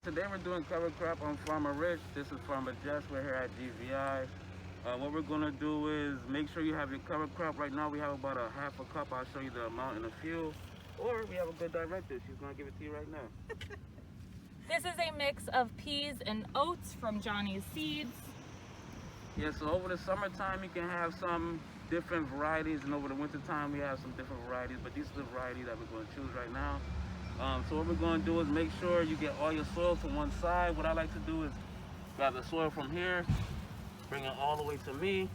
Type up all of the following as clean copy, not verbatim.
Today we're doing cover crop on Farmer Rich. This is Farmer Jess. We're here at GVI. What we're gonna do is make sure you have your cover crop. Right now we have about a half a cup. I'll show you the amount in a few. Or we have a good director. She's gonna give it to you right now. This is a mix of peas and oats from Johnny's Seeds. Yeah, so over the summertime you can have some different varieties, and over the winter time we have some different varieties, but these are the varieties that we're going to choose right now. So what we're going to do is make sure you get all your soil to one side. What I like to do is grab the soil from here, bring it all the way to me.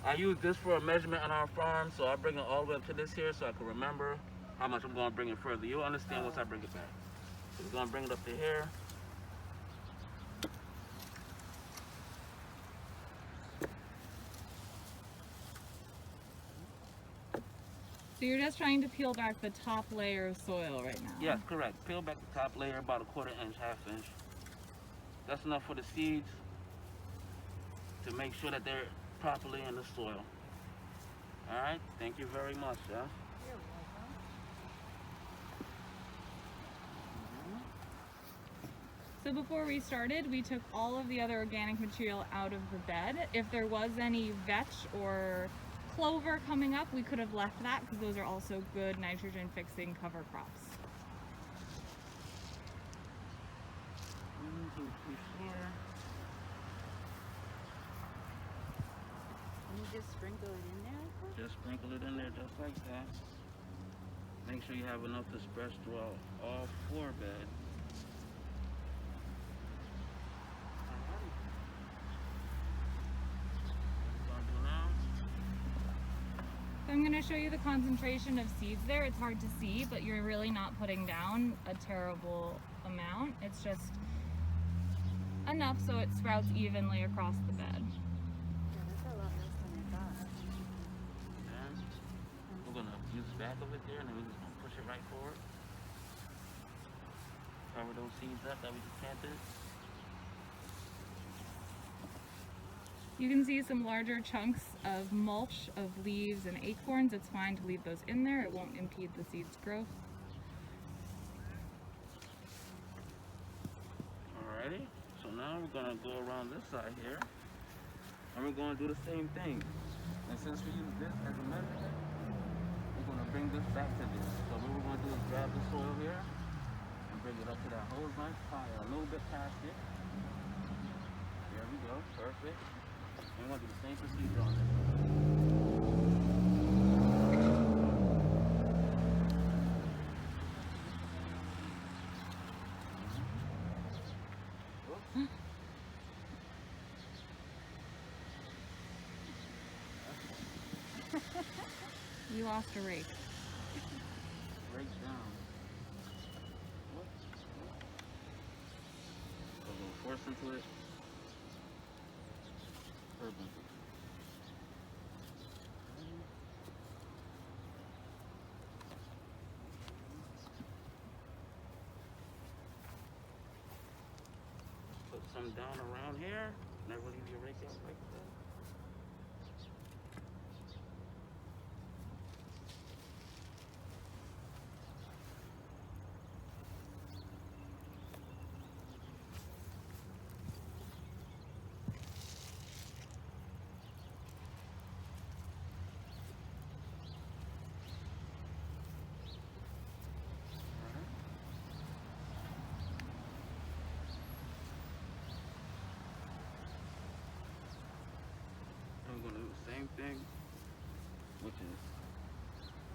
I use this for a measurement on our farm, so I bring it all the way up to this here so I can remember how much I'm going to bring it further. You'll understand once I bring it back. So we're going to bring it up to here. So you're just trying to peel back the top layer of soil right now? Yes, correct. Peel back the top layer about a 1/4 inch, 1/2 inch. That's enough for the seeds to make sure that they're properly in the soil. All right, thank you very much. Yeah. You're welcome. So before we started, we took all of the other organic material out of the bed. If there was any vetch or clover coming up, we could have left that because those are also good nitrogen fixing cover crops. And you just sprinkle it in there? Just sprinkle it in there just like that. Make sure you have enough to spread throughout all 4 beds. I'm going to show you the concentration of seeds there. It's hard to see, but you're really not putting down a terrible amount. It's just enough so it sprouts evenly across the bed. Yeah, that's a lot less than I thought. And we're going to use the back of it there, and then we're just going to push it right forward. Cover those seeds up that we just planted. You can see some larger chunks of mulch of leaves and acorns. It's fine to leave those in there. It won't impede the seed's growth. Alrighty, so now we're going to go around this side here, and we're going to do the same thing. And since we use this as a measurement, we're going to bring this back to this. So what we're going to do is grab the soil here and bring it up to that hose line, tie it a little bit past it. There we go, perfect. And we're going to do the same procedure on this. You lost a rake. Break down. What? A little force into it. Urban. Put some down around here. Never leave your rake out like that. I'm going to do the same thing, which is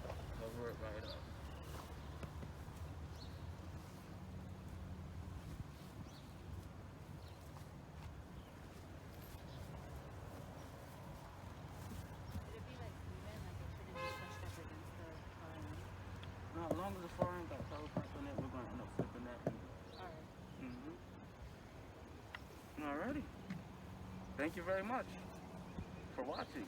cover it right up. Should it be like even, like it shouldn't be pushed up against the car? Now, as long as the farm got cover crop in it, we're going to end up flipping that. Alright. Alrighty. Thank you very much for watching.